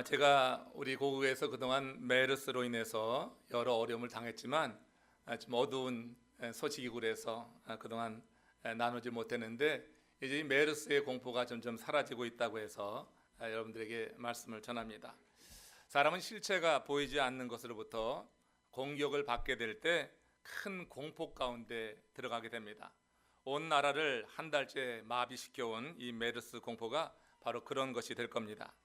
제가 우리 고국에서 그동안 메르스로 인해서 여러 어려움을 당했지만 좀 어두운 소식이고 그래서 그동안 나누지 못했는데 이제 이 메르스의 공포가 점점 사라지고 있다고 해서 여러분들에게 말씀을 전합니다. 사람은 실체가 보이지 않는 것으로부터 공격을 받게 될 때 큰 공포 가운데 들어가게 됩니다. 온 나라를 한 달째 마비시켜온 이 메르스 공포가 바로 그런 것이 될 겁니다.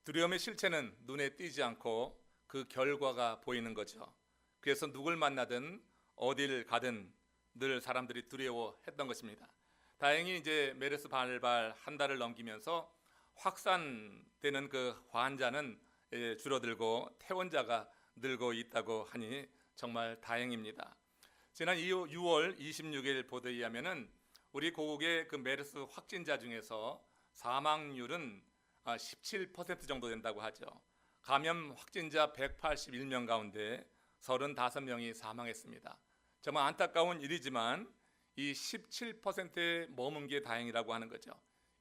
두려움의 실체는 눈에 띄지 않고 그 결과가 보이는 거죠. 그래서 누굴 만나든 어딜 가든 늘 사람들이 두려워했던 것입니다. 다행히 이제 메르스 발발 한 달을 넘기면서 확산되는 그 환자는 줄어들고 퇴원자가 늘고 있다고 하니 정말 다행입니다. 지난 6월 26일 보도에 의하면은 우리 고국의 그 메르스 확진자 중에서 사망률은 17% 정도 된다고 하죠. 감염 확진자 181명 가운데 35명이 사망했습니다. 정말 안타까운 일이지만 이 17%에 머문 게 다행이라고 하는 거죠.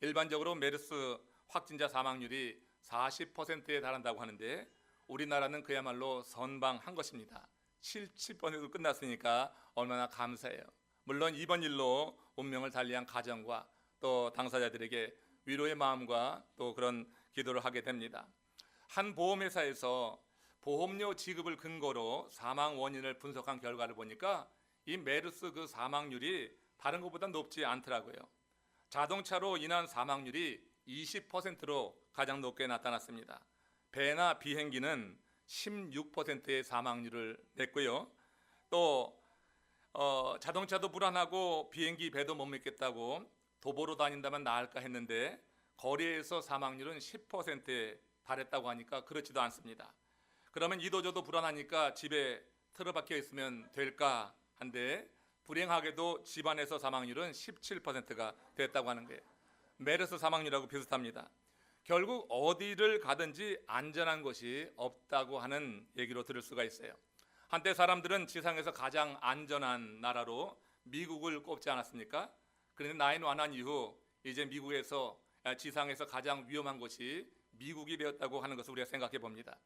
일반적으로 메르스 확진자 사망률이 40%에 달한다고 하는데 우리나라는 그야말로 선방한 것입니다. 17%도 끝났으니까 얼마나 감사해요. 물론 이번 일로 운명을 달리한 가정과 또 당사자들에게 위로의 마음과 또 그런 기도를 하게 됩니다. 한 보험회사에서 보험료 지급을 근거로 사망 원인을 분석한 결과를 보니까 이 메르스 그 사망률이 다른 것보다 높지 않더라고요. 자동차로 인한 사망률이 20%로 가장 높게 나타났습니다. 배나 비행기는 16%의 사망률을 냈고요. 또 자동차도 불안하고 비행기 배도 못 믿겠다고 도보로 다닌다면 나을까 했는데 거리에서 사망률은 10%에 달했다고 하니까 그렇지도 않습니다. 그러면 이도저도 불안하니까 집에 틀어박혀 있으면 될까 한데 불행하게도 집안에서 사망률은 17%가 됐다고 하는 거예요. 메르스 사망률하고 비슷합니다. 결국 어디를 가든지 안전한 곳이 없다고 하는 얘기로 들을 수가 있어요. 한때 사람들은 지상에서 가장 안전한 나라로 미국을 꼽지 않았습니까? 그런데 나인 완한 이후 이제 미국에서 지상에서 가장 위험한 곳이 미국이 되었다고 하는 것을 우리가 생각해 봅니다.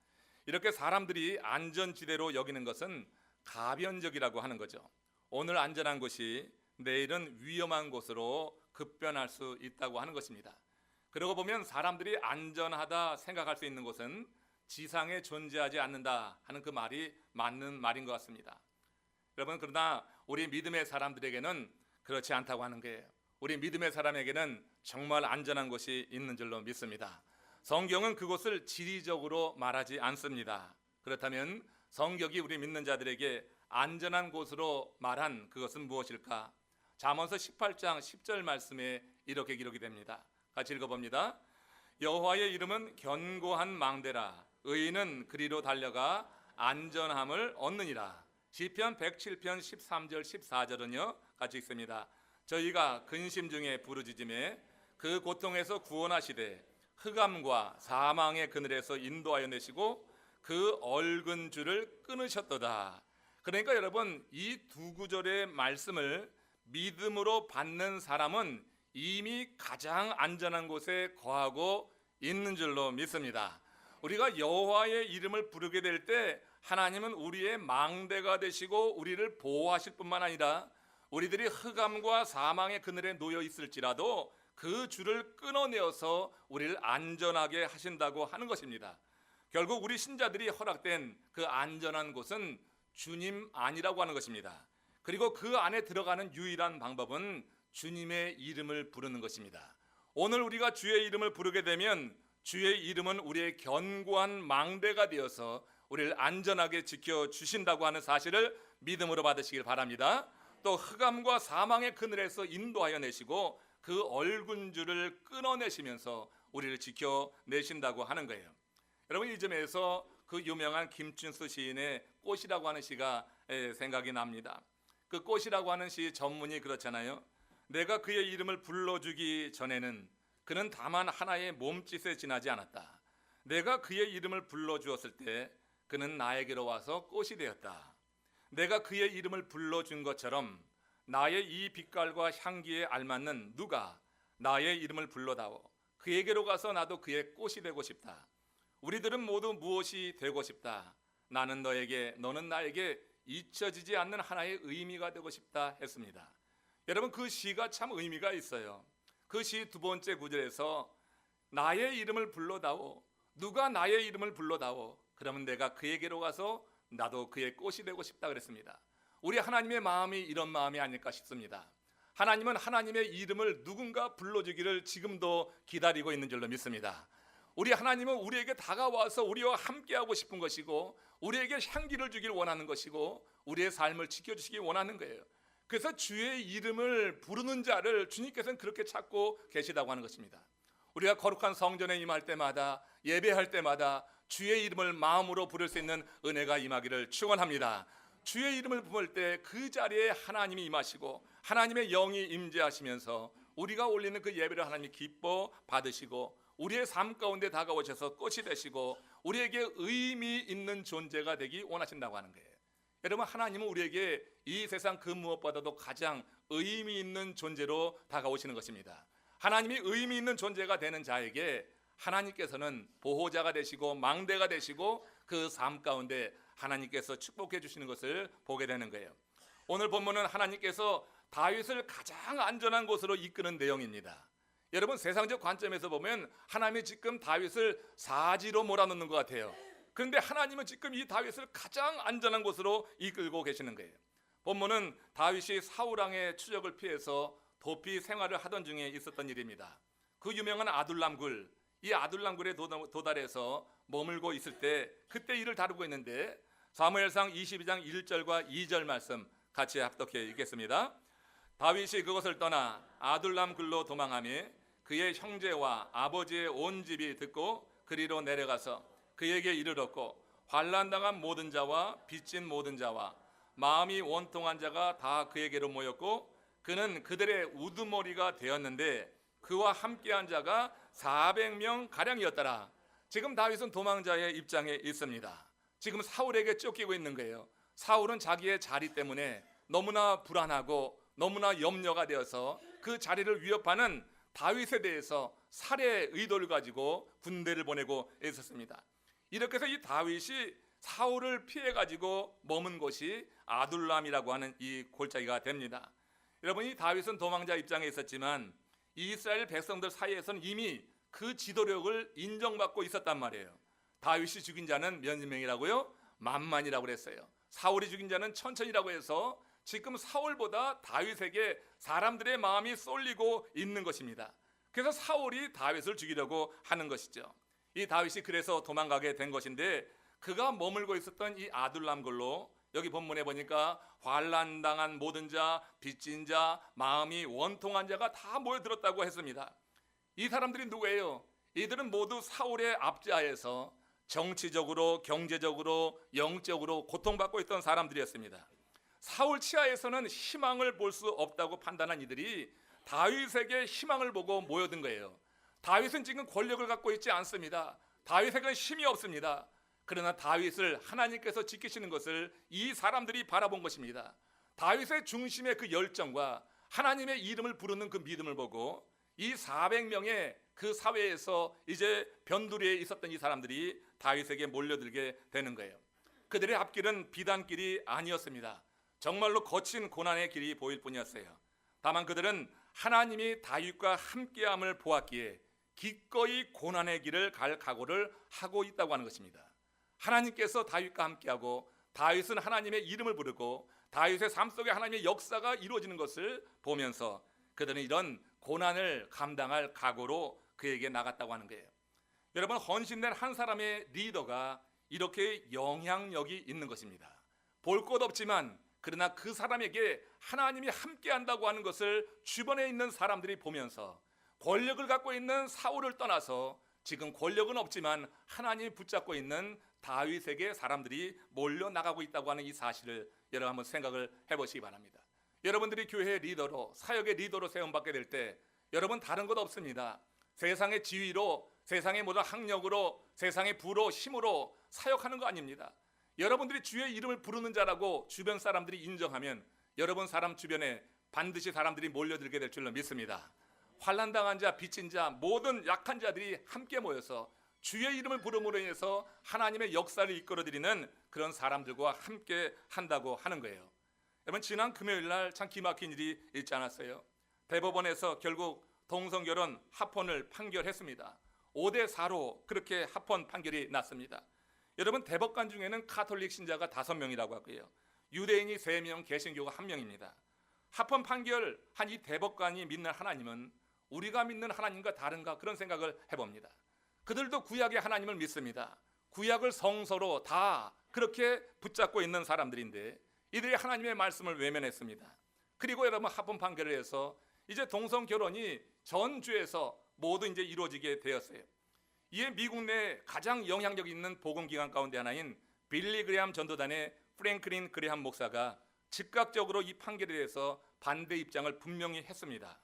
이렇게 사람들이 안전지대로 여기는 것은 가변적이라고 하는 거죠. 오늘 안전한 곳이 내일은 위험한 곳으로 급변할 수 있다고 하는 것입니다. 그러고 보면 사람들이 안전하다 생각할 수 있는 곳은 지상에 존재하지 않는다 하는 그 말이 맞는 말인 것 같습니다. 여러분, 그러나 우리 믿음의 사람들에게는 그렇지 않다고 하는 거예요. 우리 믿음의 사람에게는 정말 안전한 곳이 있는 줄로 믿습니다. 성경은 그곳을 지리적으로 말하지 않습니다. 그렇다면 성경이 우리 믿는 자들에게 안전한 곳으로 말한 그것은 무엇일까? 잠언서 18장 10절 말씀에 이렇게 기록이 됩니다. 같이 읽어봅니다. 여호와의 이름은 견고한 망대라. 의인은 그리로 달려가 안전함을 얻느니라. 시편 107편 13절 14절은요 같이 읽습니다. 저희가 근심 중에 부르짖음에 그 고통에서 구원하시되 흑암과 사망의 그늘에서 인도하여 내시고 그 얼근 줄을 끊으셨도다. 그러니까 여러분, 이 두 구절의 말씀을 믿음으로 받는 사람은 이미 가장 안전한 곳에 거하고 있는 줄로 믿습니다. 우리가 여호와의 이름을 부르게 될 때 하나님은 우리의 망대가 되시고 우리를 보호하실 뿐만 아니라 우리들이 흑암과 사망의 그늘에 놓여 있을지라도 그 줄을 끊어내어서 우리를 안전하게 하신다고 하는 것입니다. 결국 우리 신자들이 허락된 그 안전한 곳은 주님 안이라고 하는 것입니다. 그리고 그 안에 들어가는 유일한 방법은 주님의 이름을 부르는 것입니다. 오늘 우리가 주의 이름을 부르게 되면 주의 이름은 우리의 견고한 망대가 되어서 우리를 안전하게 지켜주신다고 하는 사실을 믿음으로 받으시길 바랍니다. 또 흑암과 사망의 그늘에서 인도하여 내시고 그 얼군 줄을 끊어내시면서 우리를 지켜내신다고 하는 거예요. 여러분, 이 점에서 그 유명한 김춘수 시인의 꽃이라고 하는 시가 생각이 납니다. 그 꽃이라고 하는 시 전문이 그렇잖아요. 내가 그의 이름을 불러주기 전에는 그는 다만 하나의 몸짓에 지나지 않았다. 내가 그의 이름을 불러주었을 때 그는 나에게로 와서 꽃이 되었다. 내가 그의 이름을 불러준 것처럼 나의 이 빛깔과 향기에 알맞는 누가 나의 이름을 불러다오. 그에게로 가서 나도 그의 꽃이 되고 싶다. 우리들은 모두 무엇이 되고 싶다. 나는 너에게, 너는 나에게 잊혀지지 않는 하나의 의미가 되고 싶다 했습니다. 여러분, 그 시가 참 의미가 있어요. 그 시 두 번째 구절에서 나의 이름을 불러다오, 누가 나의 이름을 불러다오, 그러면 내가 그에게로 가서 나도 그의 꽃이 되고 싶다 그랬습니다. 우리 하나님의 마음이 이런 마음이 아닐까 싶습니다. 하나님은 하나님의 이름을 누군가 불러주기를 지금도 기다리고 있는 줄로 믿습니다. 우리 하나님은 우리에게 다가와서 우리와 함께하고 싶은 것이고, 우리에게 향기를 주길 원하는 것이고, 우리의 삶을 지켜주시기 원하는 거예요. 그래서 주의 이름을 부르는 자를 주님께서는 그렇게 찾고 계시다고 하는 것입니다. 우리가 거룩한 성전에 임할 때마다, 예배할 때마다 주의 이름을 마음으로 부를 수 있는 은혜가 임하기를 축원합니다. 주의 이름을 부를 때 그 자리에 하나님이 임하시고 하나님의 영이 임재하시면서 우리가 올리는 그 예배를 하나님이 기뻐 받으시고 우리의 삶 가운데 다가오셔서 꽃이 되시고 우리에게 의미 있는 존재가 되기 원하신다고 하는 거예요. 여러분, 하나님은 우리에게 이 세상 그 무엇보다도 가장 의미 있는 존재로 다가오시는 것입니다. 하나님이 의미 있는 존재가 되는 자에게 하나님께서는 보호자가 되시고 망대가 되시고 그 삶 가운데 하나님께서 축복해 주시는 것을 보게 되는 거예요. 오늘 본문은 하나님께서 다윗을 가장 안전한 곳으로 이끄는 내용입니다. 여러분, 세상적 관점에서 보면 하나님이 지금 다윗을 사지로 몰아넣는 것 같아요. 그런데 하나님은 지금 이 다윗을 가장 안전한 곳으로 이끌고 계시는 거예요. 본문은 다윗이 사울왕의 추적을 피해서 도피 생활을 하던 중에 있었던 일입니다. 그 유명한 아둘람굴, 이 아둘람굴에 도달해서 머물고 있을 때 그때 일을 다루고 있는데 사무엘상 22장 1절과 2절 말씀 같이 합독해 읽겠습니다. 다윗이 그것을 떠나 아둘람굴로 도망하며 그의 형제와 아버지의 온 집이 듣고 그리로 내려가서 그에게 이르렀고 환난당한 모든 자와 빚진 모든 자와 마음이 원통한 자가 다 그에게로 모였고 그는 그들의 우두머리가 되었는데 그와 함께한 자가 400명 가량이었더라. 지금 다윗은 도망자의 입장에 있습니다. 지금 사울에게 쫓기고 있는 거예요. 사울은 자기의 자리 때문에 너무나 불안하고 너무나 염려가 되어서 그 자리를 위협하는 다윗에 대해서 살해 의도를 가지고 군대를 보내고 있었습니다. 이렇게 해서 이 다윗이 사울을 피해 가지고 머문 곳이 아둘람이라고 하는 이 골짜기가 됩니다. 여러분, 이 다윗은 도망자 입장에 있었지만 이스라엘 백성들 사이에서는 이미 그 지도력을 인정받고 있었단 말이에요. 다윗이 죽인 자는 몇 명이라고요? 만만이라고 그랬어요. 사울이 죽인 자는 천천이라고 해서 지금 사울보다 다윗에게 사람들의 마음이 쏠리고 있는 것입니다. 그래서 사울이 다윗을 죽이려고 하는 것이죠. 이 다윗이 그래서 도망가게 된 것인데 그가 머물고 있었던 이 아둘람굴로 여기 본문에 보니까 환난당한 모든 자, 빚진 자, 마음이 원통한 자가 다 모여들었다고 했습니다. 이 사람들이 누구예요? 이들은 모두 사울의 압제하에서 정치적으로, 경제적으로, 영적으로 고통받고 있던 사람들이었습니다. 사울 치하에서는 희망을 볼 수 없다고 판단한 이들이 다윗에게 희망을 보고 모여든 거예요. 다윗은 지금 권력을 갖고 있지 않습니다. 다윗에게는 힘이 없습니다. 그러나 다윗을 하나님께서 지키시는 것을 이 사람들이 바라본 것입니다. 다윗의 중심의 그 열정과 하나님의 이름을 부르는 그 믿음을 보고 이 400명의 그 사회에서 이제 변두리에 있었던 이 사람들이 다윗에게 몰려들게 되는 거예요. 그들의 앞길은 비단길이 아니었습니다. 정말로 거친 고난의 길이 보일 뿐이었어요. 다만 그들은 하나님이 다윗과 함께함을 보았기에 기꺼이 고난의 길을 갈 각오를 하고 있다고 하는 것입니다. 하나님께서 다윗과 함께하고 다윗은 하나님의 이름을 부르고 다윗의 삶 속에 하나님의 역사가 이루어지는 것을 보면서 그들은 이런 고난을 감당할 각오로 그에게 나갔다고 하는 거예요. 여러분, 헌신된 한 사람의 리더가 이렇게 영향력이 있는 것입니다. 볼 것 없지만 그러나 그 사람에게 하나님이 함께한다고 하는 것을 주변에 있는 사람들이 보면서 권력을 갖고 있는 사울을 떠나서 지금 권력은 없지만 하나님이 붙잡고 있는 다윗에게 사람들이 몰려나가고 있다고 하는 이 사실을 여러분 한번 생각을 해보시기 바랍니다. 여러분들이 교회의 리더로, 사역의 리더로 세움받게 될 때 여러분 다른 것 없습니다. 세상의 지위로, 세상의 모든 학력으로, 세상의 부로, 힘으로 사역하는 거 아닙니다. 여러분들이 주의 이름을 부르는 자라고 주변 사람들이 인정하면 여러분 사람 주변에 반드시 사람들이 몰려들게 될 줄로 믿습니다. 환난당한 자, 빚진 자, 모든 약한 자들이 함께 모여서 주의 이름을 부름으로 인해서 하나님의 역사를 이끌어드리는 그런 사람들과 함께 한다고 하는 거예요. 여러분, 지난 금요일 날 참 기막힌 일이 있지 않았어요? 대법원에서 결국 동성결혼 합헌을 판결했습니다. 5대4로 그렇게 합헌 판결이 났습니다. 여러분, 대법관 중에는 가톨릭 신자가 5명이라고 하고요, 유대인이 3명, 개신교가 1명입니다. 합헌 판결한 이 대법관이 믿는 하나님은 우리가 믿는 하나님과 다른가, 그런 생각을 해봅니다. 그들도 구약의 하나님을 믿습니다. 구약을 성서로 다 그렇게 붙잡고 있는 사람들인데 이들이 하나님의 말씀을 외면했습니다. 그리고 여러분, 합헌 판결을 해서 이제 동성 결혼이 전 주에서 모두 이제 이루어지게 되었어요. 이에 미국 내 가장 영향력 있는 복음 기관 가운데 하나인 빌리 그레함 전도단의 프랭클린 그레함 목사가 즉각적으로 이 판결에 대해서 반대 입장을 분명히 했습니다.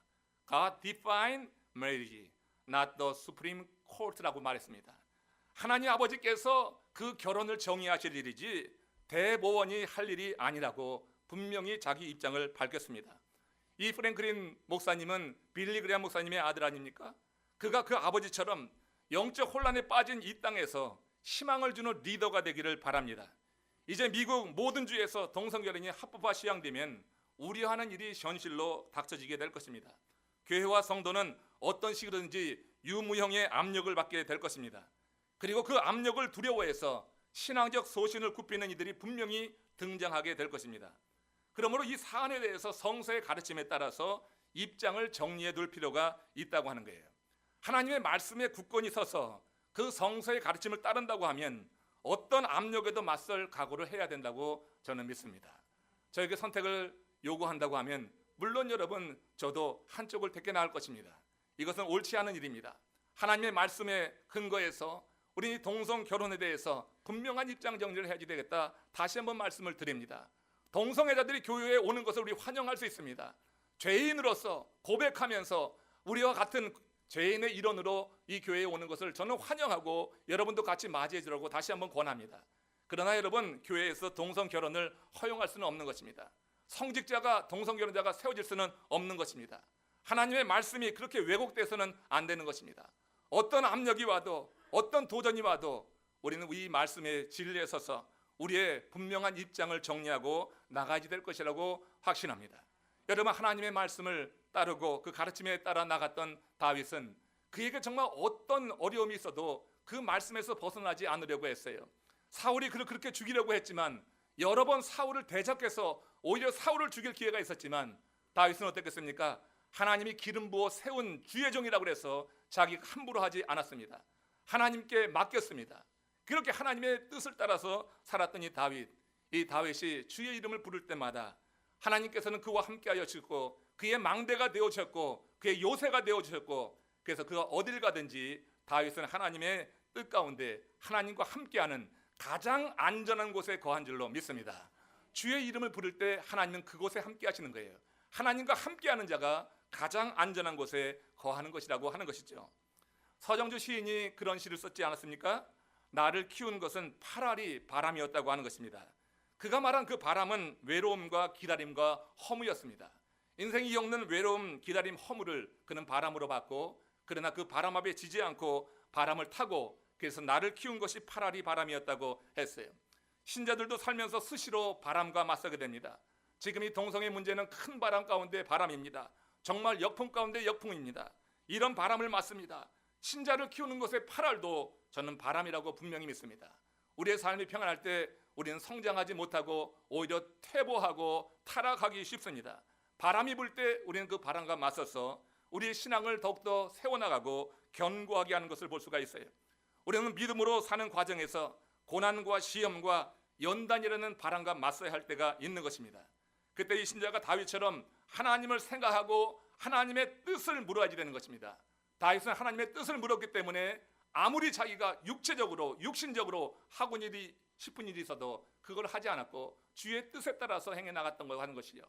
God define marriage, not the Supreme Court라고 말했습니다. 하나님 아버지께서 그 결혼을 정의하실 일이지 대법원이 할 일이 아니라고 분명히 자기 입장을 밝혔습니다. 이 프랭클린 목사님은 빌리 그레함 목사님의 아들 아닙니까? 그가 그 아버지처럼 영적 혼란에 빠진 이 땅에서 희망을 주는 리더가 되기를 바랍니다. 이제 미국 모든 주에서 동성결혼이 합법화 시행되면 우려하는 일이 현실로 닥쳐지게 될 것입니다. 교회와 성도는 어떤 식으로든지 유무형의 압력을 받게 될 것입니다. 그리고 그 압력을 두려워해서 신앙적 소신을 굽히는 이들이 분명히 등장하게 될 것입니다. 그러므로 이 사안에 대해서 성서의 가르침에 따라서 입장을 정리해 둘 필요가 있다고 하는 거예요. 하나님의 말씀에 굳건히 서서 그 성서의 가르침을 따른다고 하면 어떤 압력에도 맞설 각오를 해야 된다고 저는 믿습니다. 저에게 선택을 요구한다고 하면 물론 여러분, 저도 한쪽을 택해 나갈 것입니다. 이것은 옳지 않은 일입니다. 하나님의 말씀에 근거해서 우리 동성 결혼에 대해서 분명한 입장 정리를 해야지 되겠다, 다시 한번 말씀을 드립니다. 동성애자들이 교회에 오는 것을 우리 환영할 수 있습니다. 죄인으로서 고백하면서 우리와 같은 죄인의 일원으로 이 교회에 오는 것을 저는 환영하고 여러분도 같이 맞이해 주라고 다시 한번 권합니다. 그러나 여러분, 교회에서 동성 결혼을 허용할 수는 없는 것입니다. 성직자가 동성 결혼자가 세워질 수는 없는 것입니다. 하나님의 말씀이 그렇게 왜곡돼서는 안 되는 것입니다. 어떤 압력이 와도 어떤 도전이 와도 우리는 이 말씀의 진리에 서서 우리의 분명한 입장을 정리하고 나가야 될 것이라고 확신합니다. 여러분, 하나님의 말씀을 따르고 그 가르침에 따라 나갔던 다윗은 그에게 정말 어떤 어려움이 있어도 그 말씀에서 벗어나지 않으려고 했어요. 사울이 그를 그렇게 죽이려고 했지만 여러 번 사울을 대적해서 오히려 사울을 죽일 기회가 있었지만 다윗은 어땠겠습니까? 하나님이 기름 부어 세운 주의 종이라고 해서 자기가 함부로 하지 않았습니다. 하나님께 맡겼습니다. 그렇게 하나님의 뜻을 따라서 살았던 이 다윗이 주의 이름을 부를 때마다 하나님께서는 그와 함께하여 주셨고 그의 망대가 되어주셨고 그의 요새가 되어주셨고, 그래서 그가 어딜 가든지 다윗은 하나님의 뜻 가운데 하나님과 함께하는 가장 안전한 곳에 거한 줄로 믿습니다. 주의 이름을 부를 때 하나님은 그곳에 함께하시는 거예요. 하나님과 함께하는 자가 가장 안전한 곳에 거하는 것이라고 하는 것이죠. 서정주 시인이 그런 시를 썼지 않았습니까? 나를 키운 것은 파라리 바람이었다고 하는 것입니다. 그가 말한 그 바람은 외로움과 기다림과 허무였습니다. 인생이 겪는 외로움, 기다림, 허무를 그는 바람으로 봤고, 그러나 그 바람 앞에 지지 않고 바람을 타고, 그래서 나를 키운 것이 파라리 바람이었다고 했어요. 신자들도 살면서 수시로 바람과 맞서게 됩니다. 지금 이 동성애 문제는 큰 바람 가운데 바람입니다. 정말 역풍 가운데 역풍입니다. 이런 바람을 맞습니다. 신자를 키우는 것의 파랄도 저는 바람이라고 분명히 믿습니다. 우리의 삶이 평안할 때 우리는 성장하지 못하고 오히려 퇴보하고 타락하기 쉽습니다. 바람이 불 때 우리는 그 바람과 맞서서 우리의 신앙을 더욱더 세워나가고 견고하게 하는 것을 볼 수가 있어요. 우리는 믿음으로 사는 과정에서 고난과 시험과 연단이라는 바람과 맞서야 할 때가 있는 것입니다. 그때 이 신자가 다윗처럼 하나님을 생각하고 하나님의 뜻을 물어야지 되는 것입니다. 다윗은 하나님의 뜻을 물었기 때문에 아무리 자기가 육신적으로 하고 싶은 일이 있어도 그걸 하지 않았고 주의 뜻에 따라서 행해 나갔던 하는 것이요.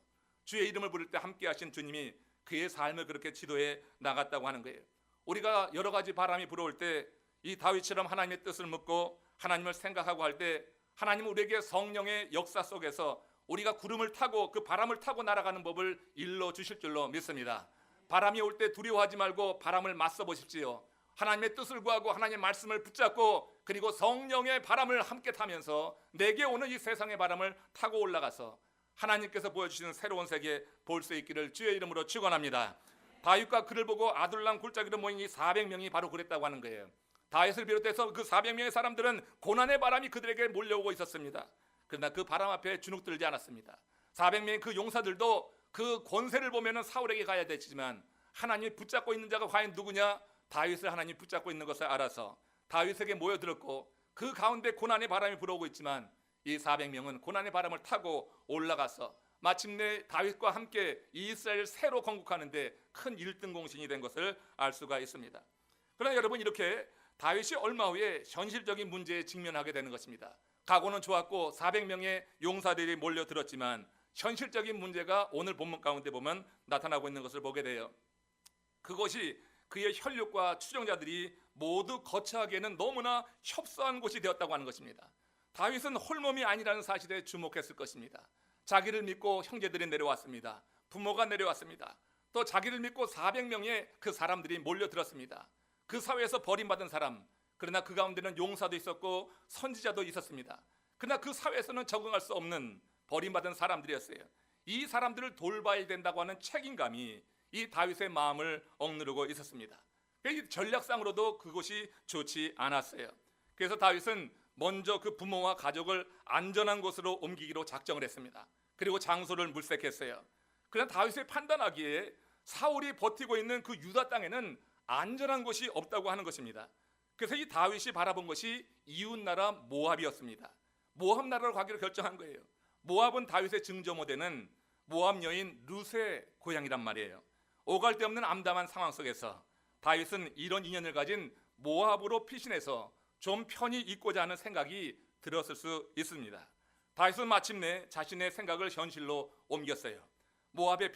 주의 이름을 부를 때 함께 하신 주님이 그의 삶을 그렇게 지도해 나갔다고 하는 거예요. 우리가 여러 가지 바람이 불어올 때 이 다윗처럼 하나님의 뜻을 묻고 하나님을 생각하고 할 때 하나님은 우리에게 성령의 역사 속에서 우리가 구름을 타고 그 바람을 타고 날아가는 법을 일러 주실 줄로 믿습니다. 바람이 올 때 두려워하지 말고 바람을 맞서 보십시오. 하나님의 뜻을 구하고 하나님의 말씀을 붙잡고 그리고 성령의 바람을 함께 타면서 내게 오는 이 세상의 바람을 타고 올라가서 하나님께서 보여주시는 새로운 세계 볼 수 있기를 주의 이름으로 축원합니다. 다윗과 그를 보고 아둘람 골짜기로 모인 이 400명이 바로 그랬다고 하는 거예요. 다윗을 비롯해서 그 400명의 사람들은 고난의 바람이 그들에게 몰려오고 있었습니다. 그러나 그 바람 앞에 주눅들지 않았습니다. 400명의 그 용사들도 그 권세를 보면은 사울에게 가야 되지만 하나님이 붙잡고 있는 자가 과연 누구냐? 다윗을 하나님이 붙잡고 있는 것을 알아서 다윗에게 모여들었고 그 가운데 고난의 바람이 불어오고 있지만 이 400명은 고난의 바람을 타고 올라가서 마침내 다윗과 함께 이스라엘을 새로 건국하는데 큰 1등 공신이 된 것을 알 수가 있습니다. 그러나 여러분, 이렇게 다윗이 얼마 후에 현실적인 문제에 직면하게 되는 것입니다. 각오는 좋았고 400명의 용사들이 몰려들었지만 현실적인 문제가 오늘 본문 가운데 보면 나타나고 있는 것을 보게 돼요. 그것이 그의 혈육과 추종자들이 모두 거처하기에는 너무나 협소한 곳이 되었다고 하는 것입니다. 다윗은 홀몸이 아니라는 사실에 주목했을 것입니다. 자기를 믿고 형제들이 내려왔습니다. 부모가 내려왔습니다. 또 자기를 믿고 400명의 그 사람들이 몰려들었습니다. 그 사회에서 버림받은 사람, 그러나 그 가운데는 용사도 있었고 선지자도 있었습니다. 그러나 그 사회에서는 적응할 수 없는 버림받은 사람들이었어요. 이 사람들을 돌봐야 된다고 하는 책임감이 이 다윗의 마음을 억누르고 있었습니다. 전략상으로도 그것이 좋지 않았어요. 그래서 다윗은 먼저 그 부모와 가족을 안전한 곳으로 옮기기로 작정을 했습니다. 그리고 장소를 물색했어요. 그러나 다윗이 판단하기에 사울이 버티고 있는 그 유다 땅에는 안전한 곳이 없다고 하는 것입니다. 그래서 이 다윗이 바라본 것이 이웃나라 모압이었습니다. 모압 나라로 가기로 결정한 거예요. 모압은 다윗의 증조모되는 모압 여인 룻의 고향이란 말이에요. 오갈 데 없는 암담한 상황 속에서 다윗은 이런 인연을 가진 모압으로 피신해서 좀 편히 있고자 하는 생각이 들었을 수 있습니다. 다윗은 마침내 자신의 생각을 현실로 옮겼어요. 모압의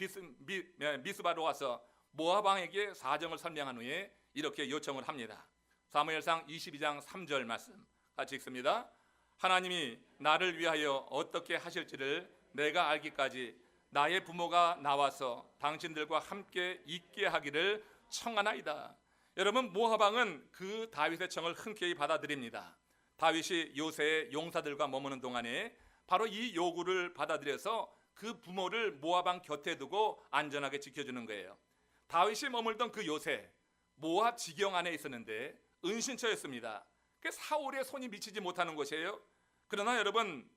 미스바로 와서 모압 왕에게 사정을 설명한 후에 이렇게 요청을 합니다. 사무엘상 22장 3절 말씀 같이 읽습니다. 하나님이 나를 위하여 어떻게 하실지를 내가 알기까지 나의 부모가 나와서 당신들과 함께 있게 하기를 청하나이다. 여러분, 모압 왕은 그 다윗의 청을 흔쾌히 받아들입니다. 다윗이 요새의 용사들과 머무는 동안에 바로 이 요구를 받아들여서 그 부모를 모압 왕 곁에 두고 안전하게 지켜주는 거예요. 다윗이 머물던 그 요새 모압 지경 안에 있었는데 은신처였습니다. 그 사울의 손이 미치지 못하는 곳이에요. 그러나 여러분,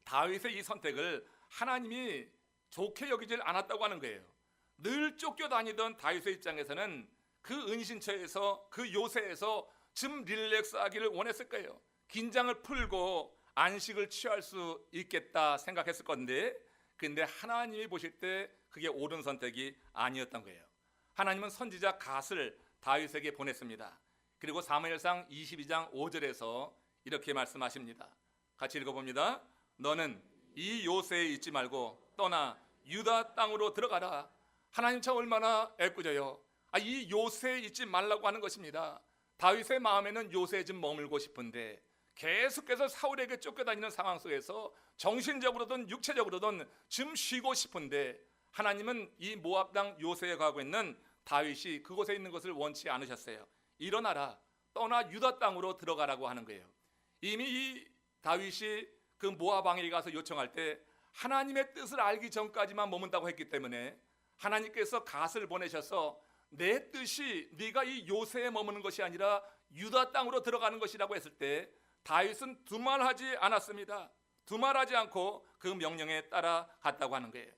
다윗의 이 선택을 하나님이 좋게 여기질 않았다고 하는 거예요. 늘 쫓겨다니던 다윗의 입장에서는 그 은신처에서 그 요새에서 좀 릴렉스하기를 원했을 거예요. 긴장을 풀고 안식을 취할 수 있겠다 생각했을 건데, 근데 하나님이 보실 때 그게 옳은 선택이 아니었던 거예요. 하나님은 선지자 갓을 다윗에게 보냈습니다. 그리고 사무엘상 22장 5절에서 이렇게 말씀하십니다. 같이 읽어봅니다. 너는 이 요새에 있지 말고 떠나 유다 땅으로 들어가라. 하나님 참 얼마나 애꿎어요. 이 요새에 있지 말라고 하는 것입니다. 다윗의 마음에는 요새에 좀 머물고 싶은데 계속해서 사울에게 쫓겨다니는 상황 속에서 정신적으로든 육체적으로든 좀 쉬고 싶은데 하나님은 이 모압 땅 요새에 가고 있는 다윗이 그곳에 있는 것을 원치 않으셨어요. 일어나라, 떠나 유다 땅으로 들어가라고 하는 거예요. 이미 이 다윗이 그 모압 왕에게 가서 요청할 때 하나님의 뜻을 알기 전까지만 머문다고 했기 때문에 하나님께서 갓을 보내셔서 내 뜻이 네가 이 요새에 머무는 것이 아니라 유다 땅으로 들어가는 것이라고 했을 때 다윗은 두말하지 않았습니다. 두말하지 않고 그 명령에 따라갔다고 하는 거예요.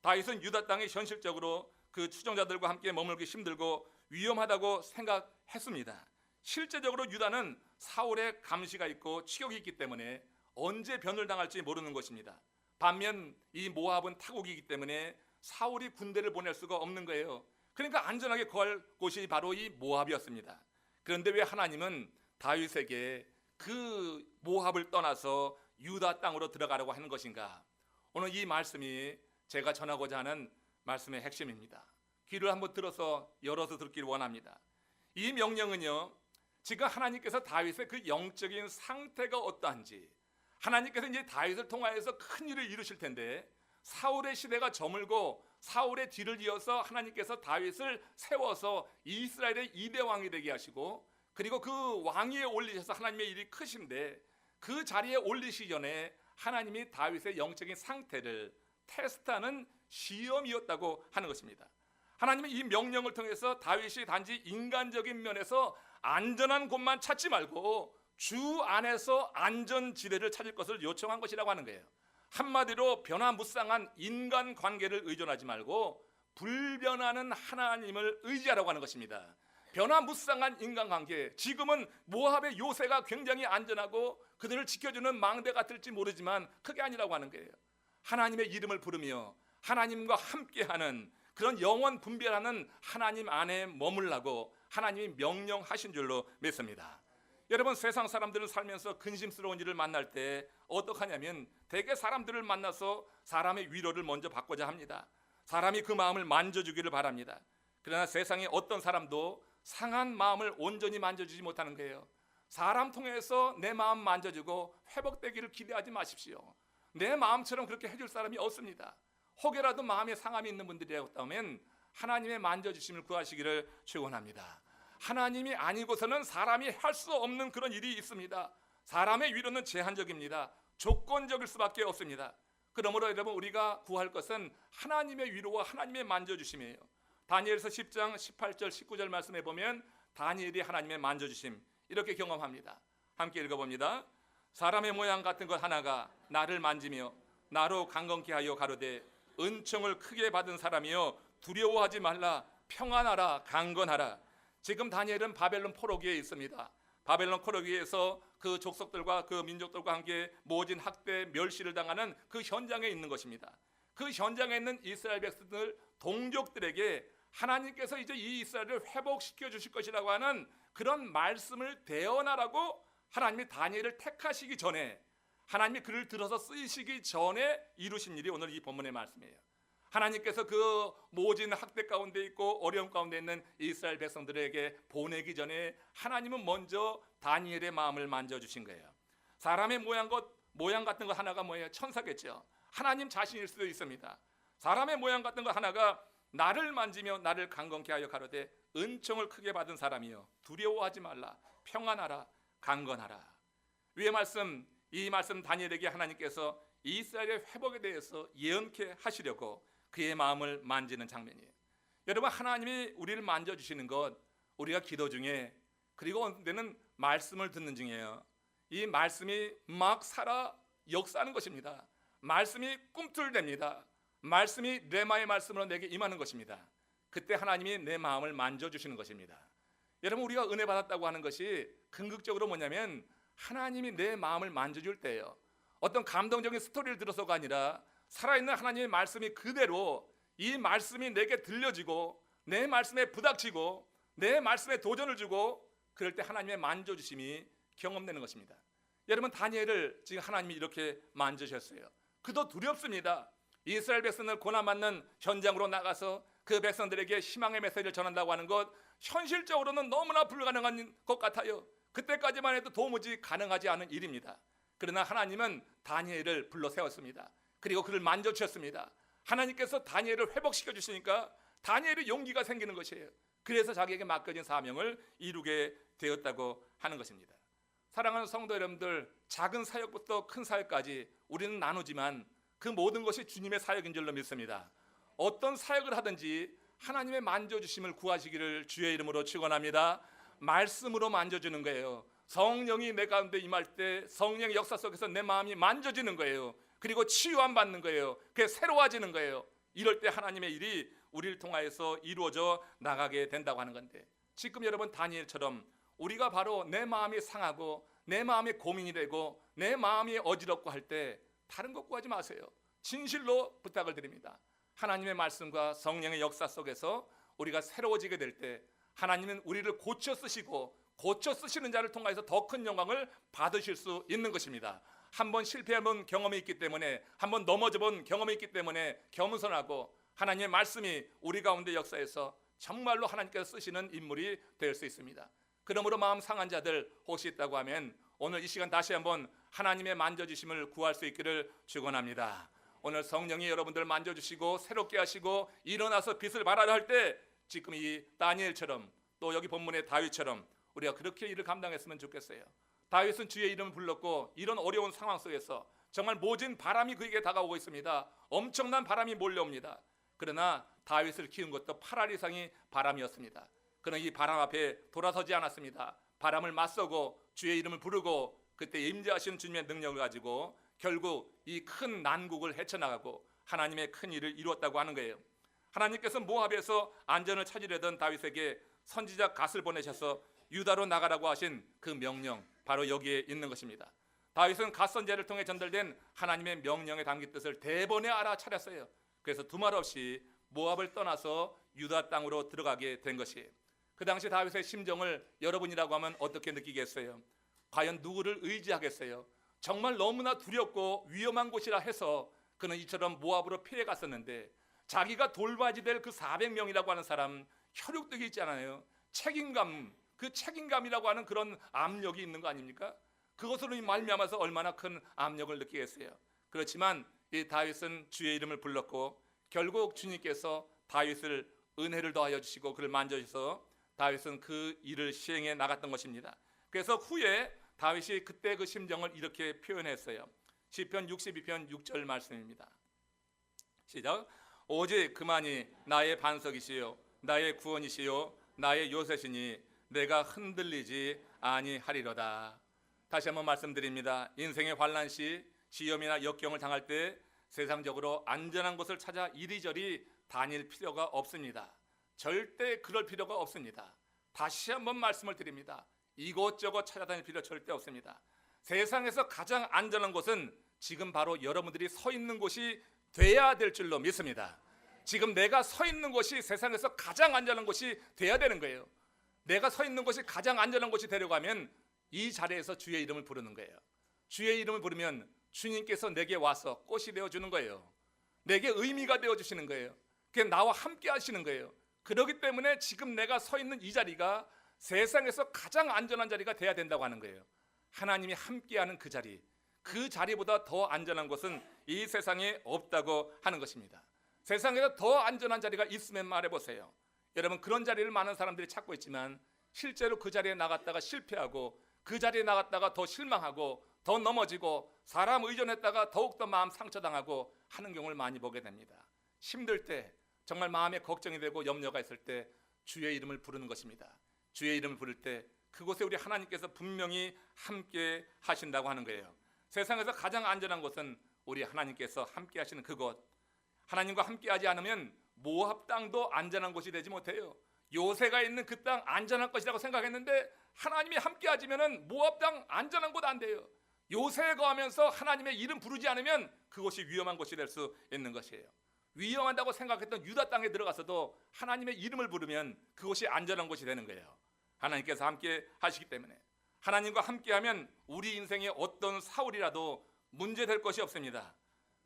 다윗은 유다 땅에 현실적으로 그 추종자들과 함께 머물기 힘들고 위험하다고 생각했습니다. 실제적으로 유다는 사울의 감시가 있고 추격이 있기 때문에 언제 변을 당할지 모르는 것입니다. 반면 이 모압은 타국이기 때문에 사울이 군대를 보낼 수가 없는 거예요. 그러니까 안전하게 거할 곳이 바로 이 모압이었습니다. 그런데 왜 하나님은 다윗에게 그 모압을 떠나서 유다 땅으로 들어가라고 하는 것인가? 오늘 이 말씀이 제가 전하고자 하는 말씀의 핵심입니다. 귀를 한번 들어서 열어서 듣기를 원합니다. 이 명령은요, 지금 하나님께서 다윗의 그 영적인 상태가 어떠한지, 하나님께서 이제 다윗을 통하여서 큰 일을 이루실 텐데 사울의 시대가 저물고 사울의 뒤를 이어서 하나님께서 다윗을 세워서 이스라엘의 2대 왕이 되게 하시고, 그리고 그 왕위에 올리셔서 하나님의 일이 크신데, 그 자리에 올리시기 전에 하나님이 다윗의 영적인 상태를 테스트하는 시험이었다고 하는 것입니다. 하나님의 이 명령을 통해서 다윗이 단지 인간적인 면에서 안전한 곳만 찾지 말고 주 안에서 안전지대를 찾을 것을 요청한 것이라고 하는 거예요. 한마디로 변화무쌍한 인간관계를 의존하지 말고 불변하는 하나님을 의지하라고 하는 것입니다. 변화무쌍한 인간관계, 지금은 모압의 요새가 굉장히 안전하고 그들을 지켜주는 망대 같을지 모르지만 그게 아니라고 하는 거예요. 하나님의 이름을 부르며 하나님과 함께하는 그런 영원 분별하는 하나님 안에 머물라고 하나님이 명령하신 줄로 믿습니다. 여러분, 세상 사람들을 살면서 근심스러운 일을 만날 때 어떻게 하냐면 대개 사람들을 만나서 사람의 위로를 먼저 받고자 합니다. 사람이 그 마음을 만져주기를 바랍니다. 그러나 세상에 어떤 사람도 상한 마음을 온전히 만져주지 못하는 거예요. 사람 통해서 내 마음 만져주고 회복되기를 기대하지 마십시오. 내 마음처럼 그렇게 해줄 사람이 없습니다. 혹여라도 마음에 상함이 있는 분들이었다면 하나님의 만져주심을 구하시기를 축원합니다. 하나님이 아니고서는 사람이 할 수 없는 그런 일이 있습니다. 사람의 위로는 제한적입니다. 조건적일 수밖에 없습니다. 그러므로 여러분, 우리가 구할 것은 하나님의 위로와 하나님의 만져주심이에요. 다니엘서 10장 18절 19절 말씀해 보면 다니엘이 하나님의 만져주심 이렇게 경험합니다. 함께 읽어봅니다. 사람의 모양 같은 것 하나가 나를 만지며 나로 강건케 하여 가로되 은총을 크게 받은 사람이여 두려워하지 말라, 평안하라, 강건하라. 지금 다니엘은 바벨론 포로기에 있습니다. 바벨론 포로기에서 그 족속들과 그 민족들과 함께 모진 학대 멸시를 당하는 그 현장에 있는 것입니다. 그 현장에 있는 이스라엘 백성들 동족들에게 하나님께서 이제 이 이스라엘을 회복시켜 주실 것이라고 하는 그런 말씀을 대언하라고 하나님이 다니엘을 택하시기 전에, 하나님이 그를 들어서 쓰시기 전에 이루신 일이 오늘 이 본문의 말씀이에요. 하나님께서 그 모진 학대 가운데 있고 어려움 가운데 있는 이스라엘 백성들에게 보내기 전에 하나님은 먼저 다니엘의 마음을 만져주신 거예요. 사람의 모양 같은 것 하나가 뭐예요? 천사겠죠. 하나님 자신일 수도 있습니다. 사람의 모양 같은 것 하나가 나를 만지며 나를 강건케 하여 가로되 은총을 크게 받은 사람이여 두려워하지 말라, 평안하라, 강건하라. 위의 말씀, 이 말씀 다니엘에게 하나님께서 이스라엘의 회복에 대해서 예언케 하시려고 그의 마음을 만지는 장면이에요. 여러분, 하나님이 우리를 만져주시는 것, 우리가 기도 중에 그리고 언제는 말씀을 듣는 중이에요. 이 말씀이 막 살아 역사하는 것입니다. 말씀이 꿈틀댑니다. 말씀이 레마의 말씀으로 내게 임하는 것입니다. 그때 하나님이 내 마음을 만져주시는 것입니다. 여러분, 우리가 은혜 받았다고 하는 것이 궁극적으로 뭐냐면 하나님이 내 마음을 만져줄 때예요. 어떤 감동적인 스토리를 들어서가 아니라 살아있는 하나님의 말씀이 그대로 이 말씀이 내게 들려지고 내 말씀에 부닥치고 내 말씀에 도전을 주고 그럴 때 하나님의 만져주심이 경험되는 것입니다. 여러분, 다니엘을 지금 하나님이 이렇게 만져주셨어요. 그도 두렵습니다. 이스라엘 백성을 고난받는 현장으로 나가서 그 백성들에게 희망의 메시지를 전한다고 하는 것, 현실적으로는 너무나 불가능한 것 같아요. 그때까지만 해도 도무지 가능하지 않은 일입니다. 그러나 하나님은 다니엘을 불러 세웠습니다. 그리고 그를 만져주셨습니다. 하나님께서 다니엘을 회복시켜 주시니까 다니엘의 용기가 생기는 것이에요. 그래서 자기에게 맡겨진 사명을 이루게 되었다고 하는 것입니다. 사랑하는 성도 여러분들, 작은 사역부터 큰 사역까지 우리는 나누지만 그 모든 것이 주님의 사역인 줄로 믿습니다. 어떤 사역을 하든지 하나님의 만져주심을 구하시기를 주의 이름으로 축원합니다. 말씀으로 만져주는 거예요. 성령이 내 가운데 임할 때 성령의 역사 속에서 내 마음이 만져지는 거예요. 그리고 치유함 받는 거예요. 그게 새로워지는 거예요. 이럴 때 하나님의 일이 우리를 통하여서 이루어져 나가게 된다고 하는 건데, 지금 여러분 다니엘처럼 우리가 바로 내 마음이 상하고 내 마음이 고민이 되고 내 마음이 어지럽고 할 때 다른 것 구하지 마세요. 진실로 부탁을 드립니다. 하나님의 말씀과 성령의 역사 속에서 우리가 새로워지게 될 때 하나님은 우리를 고쳐 쓰시고 고쳐 쓰시는 자를 통해서 더 큰 영광을 받으실 수 있는 것입니다. 한번 실패해본 경험이 있기 때문에, 한번 넘어져본 경험이 있기 때문에 겸손하고 하나님의 말씀이 우리 가운데 역사에서 정말로 하나님께서 쓰시는 인물이 될 수 있습니다. 그러므로 마음 상한 자들 혹시 있다고 하면 오늘 이 시간 다시 한번 하나님의 만져주심을 구할 수 있기를 축원합니다. 오늘 성령이 여러분들 만져주시고 새롭게 하시고 일어나서 빛을 발하려 할 때 지금 이 다니엘처럼 또 여기 본문의 다윗처럼 우리가 그렇게 일을 감당했으면 좋겠어요. 다윗은 주의 이름을 불렀고 이런 어려운 상황 속에서 정말 모진 바람이 그에게 다가오고 있습니다. 엄청난 바람이 몰려옵니다. 그러나 다윗을 키운 것도 8알 이상의 바람이었습니다. 그러나 이 바람 앞에 돌아서지 않았습니다. 바람을 맞서고 주의 이름을 부르고 그때 임재하시는 주님의 능력을 가지고 결국 이 큰 난국을 헤쳐나가고 하나님의 큰 일을 이루었다고 하는 거예요. 하나님께서 모압에서 안전을 찾으려던 다윗에게 선지자 갓을 보내셔서 유다로 나가라고 하신 그 명령, 바로 여기에 있는 것입니다. 다윗은 갓 선지자를 통해 전달된 하나님의 명령에 담긴 뜻을 대번에 알아차렸어요. 그래서 두말 없이 모압을 떠나서 유다 땅으로 들어가게 된 것이에요. 그 당시 다윗의 심정을 여러분이라고 하면 어떻게 느끼겠어요? 과연 누구를 의지하겠어요? 정말 너무나 두렵고 위험한 곳이라 해서 그는 이처럼 모압으로 피해 갔었는데 자기가 돌바지 될 그 400명이라고 하는 사람 혈육되게 있지 않아요? 책임감, 그 책임감이라고 하는 그런 압력이 있는 거 아닙니까? 그것으로 말미암아서 얼마나 큰 압력을 느끼겠어요. 그렇지만 이 다윗은 주의 이름을 불렀고 결국 주님께서 다윗을 은혜를 더하여 주시고 그를 만져주셔서 다윗은 그 일을 시행해 나갔던 것입니다. 그래서 후에 다윗이 그때 그 심정을 이렇게 표현했어요. 시편 62편 6절 말씀입니다. 시작. 오직 그만이 나의 반석이시요 나의 구원이시요 나의 요새시니 내가 흔들리지 아니하리로다. 다시 한번 말씀드립니다. 인생의 환난 시 시험이나 역경을 당할 때 세상적으로 안전한 곳을 찾아 이리저리 다닐 필요가 없습니다. 절대 그럴 필요가 없습니다. 다시 한번 말씀을 드립니다. 이곳저곳 찾아다닐 필요 절대 없습니다. 세상에서 가장 안전한 곳은 지금 바로 여러분들이 서 있는 곳이 돼야 될 줄로 믿습니다. 지금 내가 서 있는 곳이 세상에서 가장 안전한 곳이 돼야 되는 거예요. 내가 서 있는 곳이 가장 안전한 곳이 되려고 하면 이 자리에서 주의 이름을 부르는 거예요. 주의 이름을 부르면 주님께서 내게 와서 꽃이 되어주는 거예요. 내게 의미가 되어주시는 거예요. 그게 나와 함께 하시는 거예요. 그렇기 때문에 지금 내가 서 있는 이 자리가 세상에서 가장 안전한 자리가 돼야 된다고 하는 거예요. 하나님이 함께하는 그 자리, 그 자리보다 더 안전한 곳은 이 세상에 없다고 하는 것입니다. 세상에서 더 안전한 자리가 있으면 말해보세요. 여러분, 그런 자리를 많은 사람들이 찾고 있지만 실제로 그 자리에 나갔다가 실패하고 그 자리에 나갔다가 더 실망하고 더 넘어지고 사람 의존했다가 더욱더 마음 상처당하고 하는 경우를 많이 보게 됩니다. 힘들 때, 정말 마음에 걱정이 되고 염려가 있을 때 주의 이름을 부르는 것입니다. 주의 이름을 부를 때 그곳에 우리 하나님께서 분명히 함께 하신다고 하는 거예요. 세상에서 가장 안전한 곳은 우리 하나님께서 함께 하시는 그곳. 하나님과 함께 하지 않으면 모압 땅도 안전한 곳이 되지 못해요. 요새가 있는 그 땅 안전할 것이라고 생각했는데 하나님이 함께 하시면 모압 땅 안전한 곳 안 돼요. 요새에 거하면서 하나님의 이름 부르지 않으면 그곳이 위험한 곳이 될 수 있는 것이에요. 위험하다고 생각했던 유다 땅에 들어가서도 하나님의 이름을 부르면 그곳이 안전한 곳이 되는 거예요. 하나님께서 함께 하시기 때문에 하나님과 함께하면 우리 인생의 어떤 사울이라도 문제될 것이 없습니다.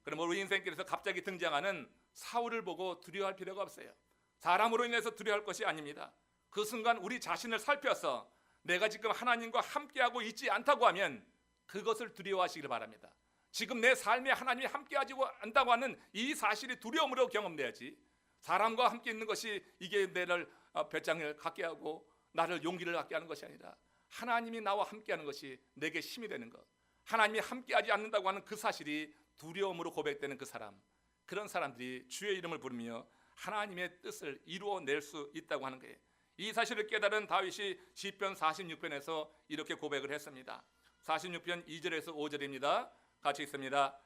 그럼 우리 인생길에서 갑자기 등장하는 사울을 보고 두려워할 필요가 없어요. 사람으로 인해서 두려워할 것이 아닙니다. 그 순간 우리 자신을 살펴서 내가 지금 하나님과 함께하고 있지 않다고 하면 그것을 두려워하시길 바랍니다. 지금 내 삶에 하나님이 함께하지 않다고 하는 이 사실이 두려움으로 경험돼야지, 사람과 함께 있는 것이 이게 내를 배짱을 갖게 하고 나를 용기를 갖게 하는 것이 아니라 하나님이 나와 함께하는 것이 내게 힘이 되는 것, 하나님이 함께하지 않는다고 하는 그 사실이 두려움으로 고백되는 그 사람, 그런 사람들이 주의 이름을 부르며 하나님의 뜻을 이루어낼 수 있다고 하는 거예요. 이 사실을 깨달은 다윗이 시편 46편에서 이렇게 고백을 했습니다. 46편 2절에서 5절입니다. 같이 읽습니다.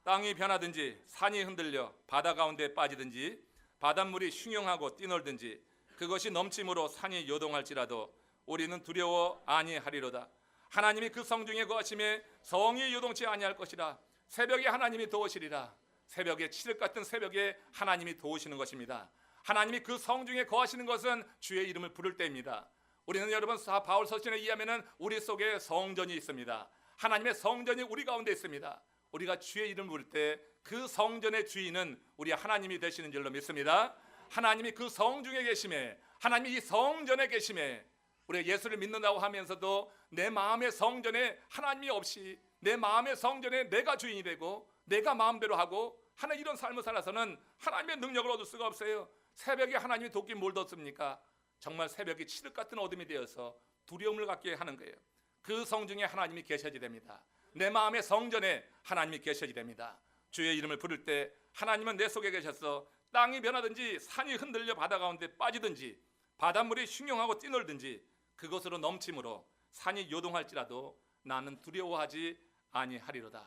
땅이 변하든지 산이 흔들려 바다 가운데 빠지든지 바닷물이 흉용하고 뛰놀든지 그것이 넘침으로 산이 요동할지라도 우리는 두려워 아니하리로다. 하나님이 그 성중에 거하심에 성이 요동치 아니할 것이라. 새벽에 하나님이 도우시리라. 새벽에 칠흑 같은 새벽에 하나님이 도우시는 것입니다. 하나님이 그 성중에 거하시는 것은 주의 이름을 부를 때입니다. 우리는 여러분 바울 서신에 의하면 우리 속에 성전이 있습니다. 하나님의 성전이 우리 가운데 있습니다. 우리가 주의 이름을 부를 때 그 성전의 주인은 우리 하나님이 되시는 줄로 믿습니다. 하나님이 그 성중에 계심에, 하나님이 이 성전에 계심에, 우리가 예수를 믿는다고 하면서도 내 마음의 성전에 하나님이 없이 내 마음의 성전에 내가 주인이 되고 내가 마음대로 하고 하나님 이런 삶을 살아서는 하나님의 능력을 얻을 수가 없어요. 새벽에 하나님이 도끼 뭘 뒀습니까? 정말 새벽이 칠흑 같은 어둠이 되어서 두려움을 갖게 하는 거예요. 그 성중에 하나님이 계셔야 됩니다. 내 마음의 성전에 하나님이 계셔야 됩니다. 주의 이름을 부를 때 하나님은 내 속에 계셔서 땅이 변하든지 산이 흔들려 바다 가운데 빠지든지 바닷물이 흉용하고 뛰놀든지 그것으로 넘침으로 산이 요동할지라도 나는 두려워하지 아니하리로다.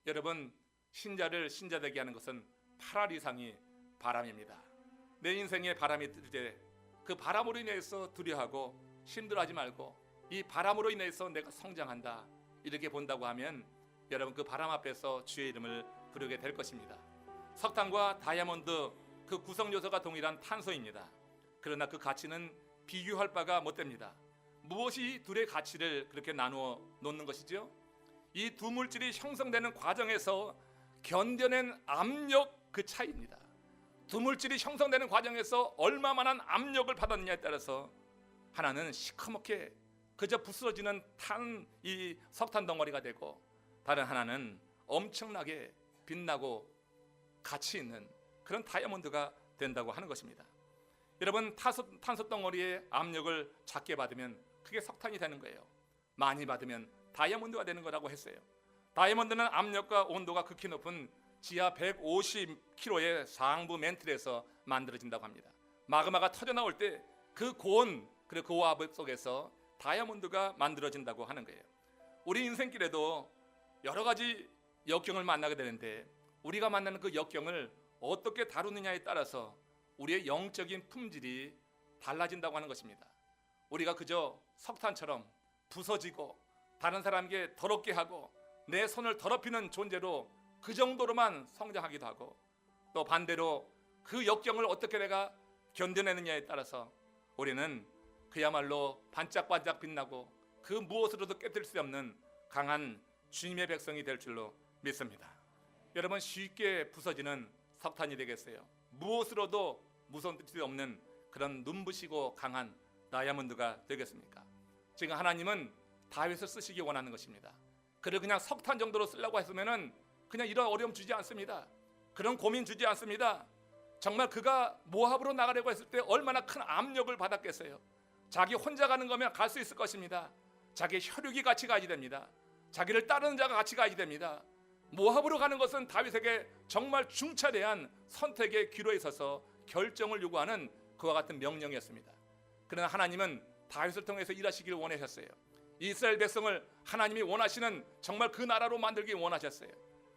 여러분, 신자를 신자되게 하는 것은 8알 이상이 바람입니다. 내 인생에 바람이 들 때 그 바람으로 인해서 두려워하고 힘들어하지 말고 이 바람으로 인해서 내가 성장한다 이렇게 본다고 하면 여러분 그 바람 앞에서 주의 이름을 부르게 될 것입니다. 석탄과 다이아몬드 그 구성 요소가 동일한 탄소입니다. 그러나 그 가치는 비교할 바가 못 됩니다. 무엇이 이 둘의 가치를 그렇게 나누어 놓는 것이죠? 이 두 물질이 형성되는 과정에서 견뎌낸 압력 그 차이입니다. 두 물질이 형성되는 과정에서 얼마만한 압력을 받았느냐에 따라서 하나는 시커멓게 그저 부스러지는 이 석탄 덩어리가 되고 다른 하나는 엄청나게 빛나고 가치 있는 그런 다이아몬드가 된다고 하는 것입니다. 여러분, 탄소 덩어리의 압력을 작게 받으면 그게 석탄이 되는 거예요. 많이 받으면 다이아몬드가 되는 거라고 했어요. 다이아몬드는 압력과 온도가 극히 높은 지하 150km의 상부 멘틀에서 만들어진다고 합니다. 마그마가 터져 나올 때 그 고온 그리고 그 고압 속에서 다이아몬드가 만들어진다고 하는 거예요. 우리 인생길에도 여러 가지 역경을 만나게 되는데 우리가 만나는 그 역경을 어떻게 다루느냐에 따라서 우리의 영적인 품질이 달라진다고 하는 것입니다. 우리가 그저 석탄처럼 부서지고 다른 사람에게 더럽게 하고 내 손을 더럽히는 존재로 그 정도로만 성장하기도 하고 또 반대로 그 역경을 어떻게 내가 견뎌내느냐에 따라서 우리는 그야말로 반짝반짝 빛나고 그 무엇으로도 깨뜨릴 수 없는 강한 주님의 백성이 될 줄로 믿습니다. 여러분, 쉽게 부서지는 석탄이 되겠어요? 무엇으로도 무서울 수 없는 그런 눈부시고 강한 다이아몬드가 되겠습니까? 지금 하나님은 다윗을 쓰시기 원하는 것입니다. 그를 그냥 석탄 정도로 쓰려고 했으면은 그냥 이런 어려움 주지 않습니다. 그런 고민 주지 않습니다. 정말 그가 모압으로 나가려고 했을 때 얼마나 큰 압력을 받았겠어요. 자기 혼자 가는 거면 갈 수 있을 것입니다. 자기 혈육이 같이 가야 됩니다. 자기를 따르는 자가 같이 가야 됩니다. 모압으로 가는 것은 다윗에게 정말 중차대한 선택의 기로에 있어서 결정을 요구하는 그와 같은 명령이었습니다. 그러나 하나님은 다윗을 통해서 일하시기를 원하셨어요. 이스라엘 백성을 하나님이 원하시는 정말 그 나라로 만들기 원하셨어요.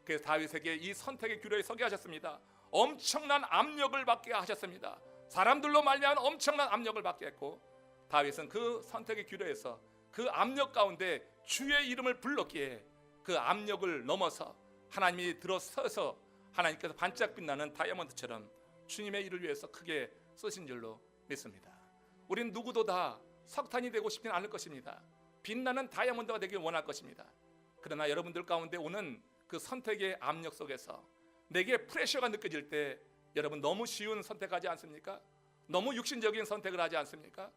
그래서 다윗에게 이 선택의 기로에 서게 하셨습니다. 엄청난 압력을 받게 하셨습니다. 사람들로 말미암아 엄청난 압력을 받게 했고 다윗은 그 선택의 기로에서 그 압력 가운데 주의 이름을 불렀기에 그 압력을 넘어서 하나님이 들어서서 하나님께서 반짝 빛나는 다이아몬드처럼 주님의 일을 위해서 크게 쓰신 줄로 믿습니다. 우린 누구도 다 석탄이 되고 싶지는 않을 것입니다. 빛나는 다이아몬드가 되길 원할 것입니다. 그러나 여러분들 가운데 오는 그 선택의 압력 속에서 내게 프레셔가 느껴질 때 여러분 너무 쉬운 선택하지 않습니까? 너무 육신적인 선택을 하지 않습니까?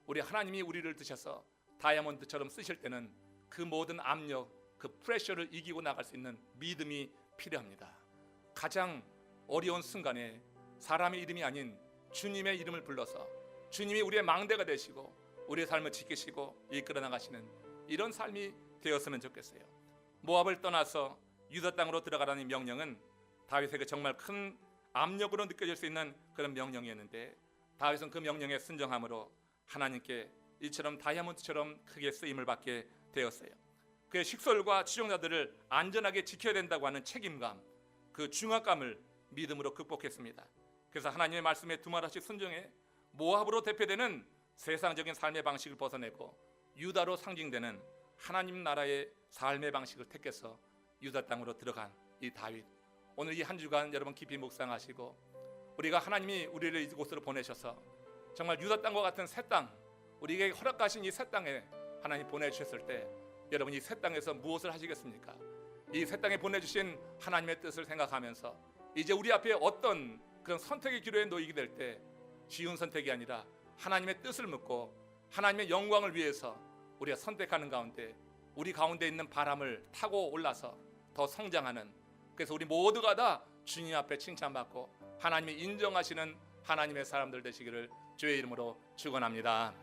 우리 하나님이 우리를 드셔서 다이아몬드처럼 쓰실 때는 그 모든 압력, 그 프레셔를 이기고 나갈 수 있는 믿음이 필요합니다. 가장 어려운 순간에 사람의 이름이 아닌 주님의 이름을 불러서 주님이 우리의 망대가 되시고 우리의 삶을 지키시고 이끌어 나가시는 이런 삶이 되었으면 좋겠어요. 모압을 떠나서 유다 땅으로 들어가라는 명령은 다윗에게 정말 큰 압력으로 느껴질 수 있는 그런 명령이었는데 다윗은 그 명령에 순종함으로 하나님께 이처럼 다이아몬드처럼 크게 쓰임을 받게 되었어요. 그의 식솔과 추종자들을 안전하게 지켜야 된다고 하는 책임감, 그 중압감을 믿음으로 극복했습니다. 그래서 하나님의 말씀에 두말없이 순종해 모압으로 대표되는 세상적인 삶의 방식을 벗어내고 유다로 상징되는 하나님 나라의 삶의 방식을 택해서 유다 땅으로 들어간 이 다윗, 오늘 이 한 주간 여러분 깊이 묵상하시고 우리가 하나님이 우리를 이곳으로 보내셔서 정말 유다 땅과 같은 새 땅, 우리에게 허락하신 이 새 땅에 하나님 보내주셨을 때 여러분 이 새 땅에서 무엇을 하시겠습니까? 이 새 땅에 보내주신 하나님의 뜻을 생각하면서 이제 우리 앞에 어떤 그런 선택의 기로에 놓이게 될 때 쉬운 선택이 아니라 하나님의 뜻을 묻고 하나님의 영광을 위해서 우리가 선택하는 가운데 우리 가운데 있는 바람을 타고 올라서 더 성장하는, 그래서 우리 모두가 다 주님 앞에 칭찬받고 하나님이 인정하시는 하나님의 사람들 되시기를 주의 이름으로 축원합니다.